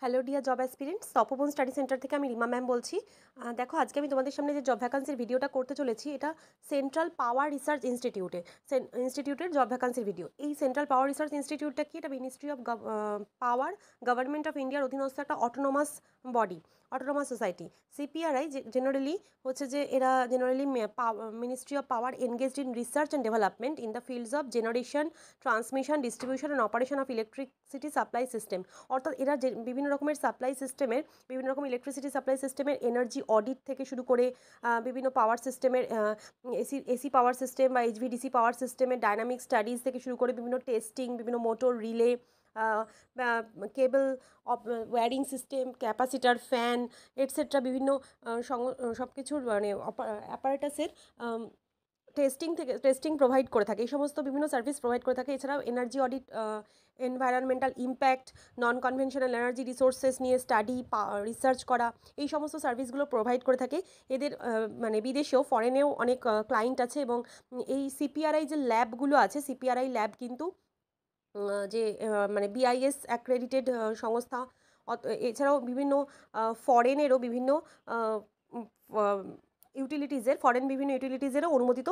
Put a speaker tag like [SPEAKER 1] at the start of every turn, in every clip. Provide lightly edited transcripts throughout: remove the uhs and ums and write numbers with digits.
[SPEAKER 1] Hello dear job aspirants, তপোবন study centre থেকে আমি Rima ma'am বলছি। দেখো, আজকে আমি তোমাদের সামনে যে জব ভ্যাকান্সির ভিডিওটা করতে চলেছি, এটা সেন্ট্রাল পাওয়ার রিসার্চ ইনস্টিটিউটের জব ভ্যাকান্সির ভিডিও। এই সেন্ট্রাল পাওয়ার রিসার্চ ইনস্টিটিউটটা কি? এটা ministry of power, government of ইন্ডিয়ার অধীনস্থ একটা autonomous body, autonomous society. CPRI generally হচ্ছে যে এরা generally ministry of power engaged in research and development in the fields of generation, transmission, distribution and operation of electricity supply system. অর্থাৎ এরা যে বিভিন্ন রকমের সাপ্লাই সিস্টেমের, বিভিন্ন রকম ইলেকট্রিসিটি সাপ্লাই সিস্টেমের এনার্জি অডিট থেকে শুরু করে বিভিন্ন পাওয়ার সিস্টেমের এসি পাওয়ার সিস্টেম বা এইচভিডিসি পাওয়ার সিস্টেমের ডায়নামিক স্টাডিজ থেকে শুরু করে বিভিন্ন টেস্টিং, বিভিন্ন motor relay, cable wiring system, capacitor, fan etcetera বিভিন্ন সব কিছুর মানে অ্যাপারেটাসের টেস্টিং প্রোভাইড করে থাকে। এই সমস্ত বিভিন্ন সার্ভিস প্রোভাইড করে থাকে। এছাড়াও এনার্জি অডিট, এনভায়রনমেন্টাল ইম্প্যাক্ট, নন কনভেনশনাল এনার্জি রিসোর্সেস নিয়ে স্টাডি, রিসার্চ করা, এই সমস্ত সার্ভিসগুলো প্রোভাইড করে থাকে। এদের মানে বিদেশেও, ফরেনেও অনেক ক্লায়েন্ট আছে। এবং এই সিপিআরআই যে ল্যাবগুলো আছে, সিপিআরআই ল্যাব কিন্তু যে মানে বিআইএস অ্যাক্রেডিটেড সংস্থা। এছাড়াও বিভিন্ন ফরেনেরও বিভিন্ন বিভিন্ন ইউটিলিটিজেরও অনুমোদিত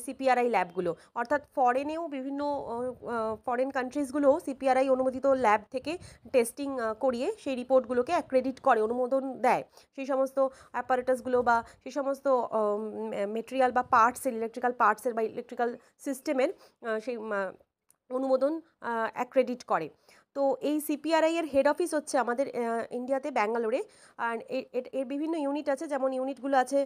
[SPEAKER 1] সিপিআরআই ল্যাবগুলো। অর্থাৎ ফরেনেও বিভিন্ন ফরেন কান্ট্রিজগুলোও সিপিআরআই অনুমোদিত ল্যাব থেকে টেস্টিং করিয়ে সেই রিপোর্টগুলোকে অ্যাক্রেডিট করে, অনুমোদন দেয়। সেই সমস্ত অ্যাপারেটাসগুলো বা সেই সমস্ত মেটেরিয়াল বা পার্টসের, ইলেকট্রিক্যাল পার্টসের বা ইলেকট্রিক্যাল সিস্টেমের সেই অনুমোদন অ্যাক্রেডিট করে। তো এই সিপিআরআই এর হেড অফিস হচ্ছে আমাদের ইন্ডিয়াতে ব্যাঙ্গালোরে। আর এর বিভিন্ন ইউনিট আছে, যেমন ইউনিটগুলো আছে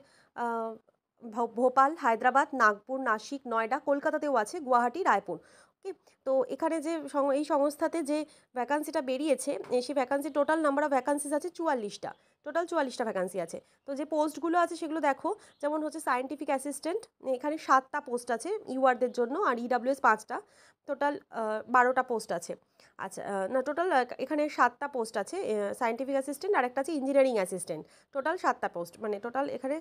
[SPEAKER 1] ভোপাল, হায়দ্রাবাদ, নাগপুর, নাসিক, নয়ডা, কলকাতাতেও আছে, গুয়াহাটি, রায়পুর। ওকে। তো এখানে যে এই সংস্থাতে যে ভ্যাকান্সিটা বেরিয়েছে, সেই vacancy total number of vacancies আছে 44টা। টোটাল 44টা ভ্যাকান্সি আছে। তো যে পোস্টগুলো আছে সেগুলো দেখো, যেমন হচ্ছে সায়েন্টিফিক অ্যাসিস্ট্যান্ট, এখানে 7টা পোস্ট আছে ইউআরদের জন্য, আর ইডাব্লিউএস 5টা। টোটাল 12টা পোস্ট আছে। আচ্ছা, না, টোটাল এখানে 7টা পোস্ট আছে সায়েন্টিফিক অ্যাসিস্ট্যান্ট, আর একটা আছে ইঞ্জিনিয়ারিং অ্যাসিস্ট্যান্ট। টোটাল 7টা পোস্ট, মানে টোটাল এখানে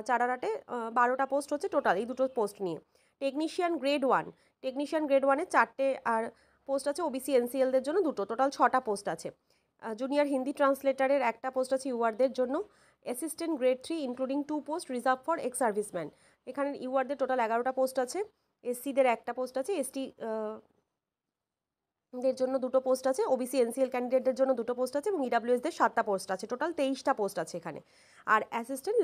[SPEAKER 1] 4 আর 8 12টা পোস্ট হচ্ছে টোটাল এই দুটো পোস্ট নিয়ে। টেকনিশিয়ান গ্রেড 1, টেকনিশিয়ান গ্রেড 1-এ 4টে আর পোস্ট আছে। ওবিসি এনসিএলদের জন্য 2টো, টোটাল 6টা পোস্ট আছে। জুনিয়র হিন্দি ট্রান্সলেটারের একটা পোস্ট আছে ইউআরদের জন্য। Assistant grade 3 including 2 post reserve for ex serviceman. এখানে ইউআরদের টোটাল 11টা পোস্ট আছে। এসসিদের একটা পোস্ট আছে, এসটি দের জন্য 2টো পোস্ট আছে, ওবিসি এনসিএল ক্যান্ডিডেটদের জন্য 2টো পোস্ট আছে, এবং ইডাব্লিউএসদের 7টা পোস্ট আছে। টোটাল 23টা পোস্ট আছে এখানে। আর অ্যাসিস্ট্যান্ট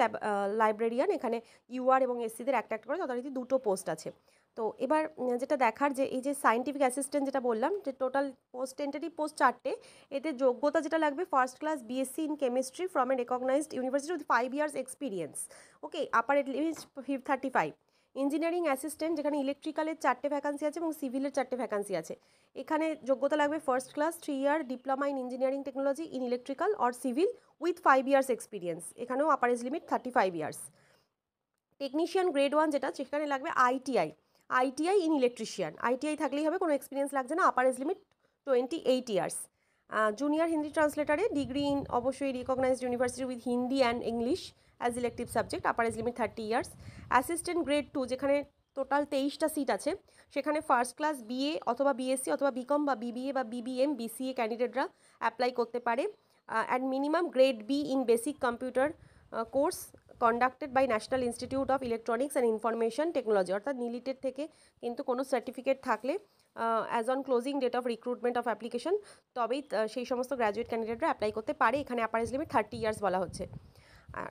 [SPEAKER 1] লাইব্রেরিয়ান, এখানে ইউআর এবং এসসিদের একটা একটা করে যথারীতি 2টো পোস্ট আছে। তো এবার যেটা দেখার, যে এই যে সায়েন্টিফিক অ্যাসিস্ট্যান্ট যেটা বললাম, যে টোটাল পোস্ট, টেন্টেটিভ পোস্ট 4টে। এতে যোগ্যতা যেটা লাগবে, first class BSc in chemistry from a recognized university with 5 years experience. Okay, upper at limit 35। Engineering assistant, যেখানে ইলেকট্রিক্যালের 4টে ভ্যাকান্সি আছে এবং সিভিলের 4টে ভ্যাকান্সি আছে। এখানে যোগ্যতা লাগবে first class 3 year diploma in engineering technology in electrical or civil with 5 years experience. এখানেও upper age limit 35 years. Technician grade 1 যেটা, সেখানে লাগবে আইটিআই ইন ইলেকট্রিশিয়ান। আইটিআই থাকলেই হবে, কোনো এক্সপিরিয়েন্স লাগছে না। Upper age limit 28 years. Junior Hindi ট্রান্সলেটারে ডিগ্রি ইন অবশ্যই recognised university with Hindi and English as elective subject, upper age limit 30 years. Assistant grade 2, যেখানে টোটাল 23টা সিট আছে, সেখানে ফার্স্ট ক্লাস বিএ অথবা বিএসসি অথবা বিকম বা বিবিএ বা বিবিএম বিসিএ ক্যান্ডিডেটরা অ্যাপ্লাই করতে পারে। And minimum grade B in basic computer course conducted by national institute of electronics and information technology. অর্থাৎ নিলিটের থেকে কিন্তু কোনো সার্টিফিকেট থাকলে as on closing date of recruitment of application, তবেই সেই সমস্ত গ্র্যাজুয়েট ক্যান্ডিডেটরা অ্যাপ্লাই করতে পারে। এখানে আপার এজ লিমিট 30 ইয়ার্স বলা হচ্ছে।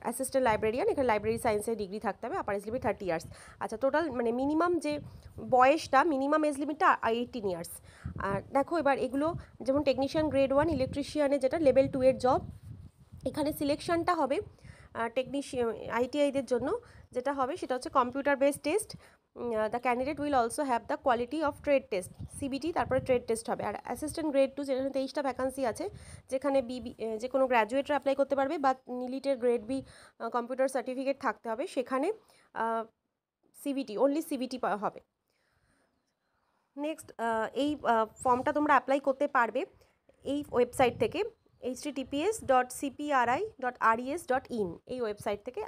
[SPEAKER 1] অ্যাসিস্ট্যান্ট লাইব্রেরিয়ান, এখানে লাইব্রেরি সায়েন্সের ডিগ্রি থাকতে হবে, আপার এজ লিমিট 30 ইয়ার্স। আচ্ছা, টোটাল মানে মিনিমাম যে বয়সটা, মিনিমাম এজ লিমিটটা 18 ইয়ার্স। আর দেখো এবার এগুলো, যেমন টেকনিশিয়ান গ্রেড 1 ইলেকট্রিশিয়ানে যেটা লেভেল 2 এর জব, এখানে সিলেকশনটা হবে টেকনিশিয়ান আইটিআইদের জন্য। যেটা হবে সেটা হচ্ছে computer based test. The candidate will also have the quality of trade test, CBT, তারপরে ট্রেড টেস্ট হবে। আর অ্যাসিস্ট্যান্ট গ্রেড 2, যেখানে 23টা ভ্যাকান্সি আছে, যেখানে যে কোনো গ্র্যাজুয়েটরা অ্যাপ্লাই করতে পারবে, বা নিলিটের গ্রেড বি কম্পিউটার সার্টিফিকেট থাকতে হবে। সেখানে সিবিটি, অনলি সিবিটি হবে। নেক্সট, এই ফর্মটা তোমরা অ্যাপ্লাই করতে পারবে এই ওয়েবসাইট থেকে, https://cpri.res.in, এই ওয়েবসাইট থেকে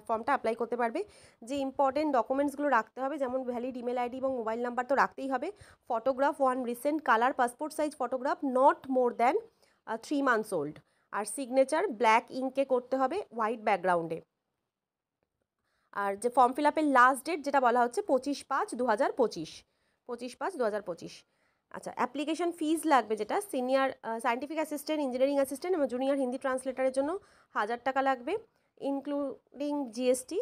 [SPEAKER 1] ফর্মটা অ্যাপ্লাই করতে পারবে। যে ইম্পর্টেন্ট ডকুমেন্টসগুলো রাখতে হবে, যেমন ভ্যালিড ইমেল আইডি এবং মোবাইল নাম্বার তো রাখতেই হবে। Photograph, 1 recent colour passport size photograph, not more than 3 months old. আর সিগনেচার ব্ল্যাক ইঙ্কে করতে হবে হোয়াইট ব্যাকগ্রাউন্ডে। আর যে ফর্ম ফিল আপের লাস্ট ডেট যেটা বলা হচ্ছে 25/5/2025, 25/5/2025। আচ্ছা, অ্যাপ্লিকেশন ফিজ লাগবে যেটা senior scientific assistant, engineering assistant এবং জুনিয়র হিন্দি ট্রান্সলেটারের জন্য 1000 টাকা লাগবে ইনক্লুডিং জিএসটি।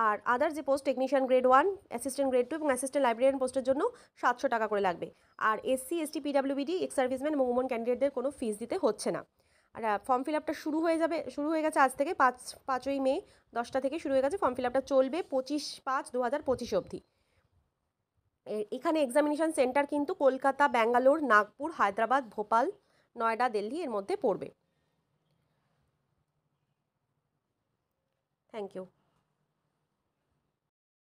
[SPEAKER 1] আর আদার যে post technician grade 1, assistant grade 2 এবং অ্যাসিস্ট্যান্ট লাইব্রেরিয়ান পোস্টের জন্য 700 টাকা করে লাগবে। আর এসসি, এসটি, পিডাব্লিউবিডি, এক্স সার্ভিসম্যান এবং উমেন ক্যান্ডিডেটদের কোনো ফিস দিতে হচ্ছে না। আর ফর্ম ফিল আপটা শুরু হয়ে গেছে আজ থেকে 5ই মে 10টা থেকে শুরু হয়ে গেছে। ফর্ম ফিল আপটা চলবে 25/5/2025 অবধি। এখানে এক্সামিনেশন সেন্টার কিন্তু কলকাতা, ব্যাঙ্গালোর, নাগপুর, হায়দ্রাবাদ, ভোপাল, নয়ডা, দিল্লি এর মধ্যে পড়বে। Thank you.